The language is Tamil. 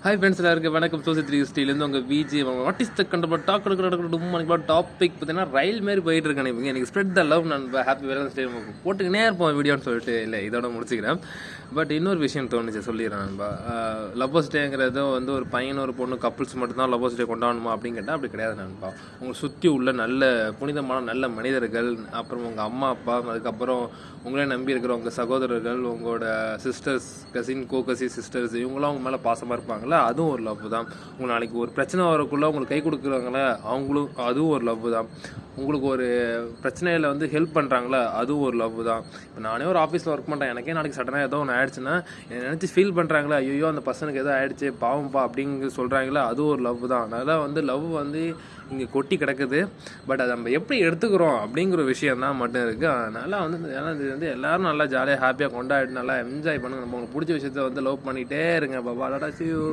ஹாய் ஃப்ரெண்ட்ஸ் எல்லாருக்கும் வணக்கம். சோசி 360லேருந்து உங்கள் விஜி. வாட் இஸ் த கண்டபட் டாக் டாபிக் பார்த்தீங்கன்னா ரயில் மாரி போயிட்டு இருக்கேன். இப்போ எனக்கு ஸ்ப்ரெட் த லவ் நான் ஹாப்பி வேலன்ஸ் டே போட்டுக்கினே இருப்போம் வீடியோன்னு சொல்லிட்டு இல்லை இதோட முடிச்சுக்கிறேன். பட் இன்னொரு விஷயம் தோணுச்சு சொல்லிடுறேன் நண்பா. லவ்வர்ஸ் டேங்கிறது வந்து ஒரு பையன் ஒரு பொண்ணு கப்புள்ஸ் மட்டும்தான் லவ்வர்ஸ் டே கொண்டாடணுமா அப்படின்னு கேட்டால் அப்படி கிடையாது நண்பா. உங்களை சுற்றி உள்ள நல்ல புனிதமான நல்ல மனிதர்கள், அப்புறம் உங்கள் அம்மா அப்பா, அதுக்கப்புறம் உங்களே நம்பி இருக்கிற உங்கள் சகோதரர்கள், உங்களோட சிஸ்டர்ஸ், கசின் கோகசி சிஸ்டர்ஸ், இவங்களாம் அவங்க மேலே பாசமாக இருப்பாங்க, அதுவும் ஒரு லவ் தான். உங்களுக்கு நாளைக்கு ஒரு பிரச்சனை வரக்குள்ள உங்களுக்கு கை கொடுக்குறாங்களே அவங்களும் அதுவும் ஒரு லவ் தான். உங்களுக்கு ஒரு பிரச்சனையில் வந்து ஹெல்ப் பண்ணுறாங்களே அதுவும் ஒரு லவ் தான். இப்போ நானே ஒரு ஆஃபீஸில் ஒர்க் பண்ணுறேன், எனக்கே நாளைக்கு சடனாக ஏதோ ஒன்று ஆயிடுச்சுன்னா என்னை நினச்சி ஃபீல் பண்ணுறாங்களே, ஐயோ அந்த பர்சனுக்கு ஏதோ ஆயிடுச்சு பாவம்பா அப்படிங்க சொல்கிறாங்களே அதுவும் ஒரு லவ் தான். அதனால் வந்து லவ் வந்து இங்கே கொட்டி கிடக்குது. பட் அதை நம்ம எப்படி எடுத்துக்கிறோம் அப்படிங்கிற விஷயம் தான் மட்டும் இருக்குது. அதனால் வந்து இது வந்து எல்லோரும் நல்லா ஜாலியாக ஹாப்பியாக கொண்டாடி நல்லா என்ஜாய் பண்ணுங்க. நம்ம உங்களுக்கு பிடிச்ச விஷயத்த வந்து லவ் பண்ணிகிட்டே இருங்க. Baba Tata see you.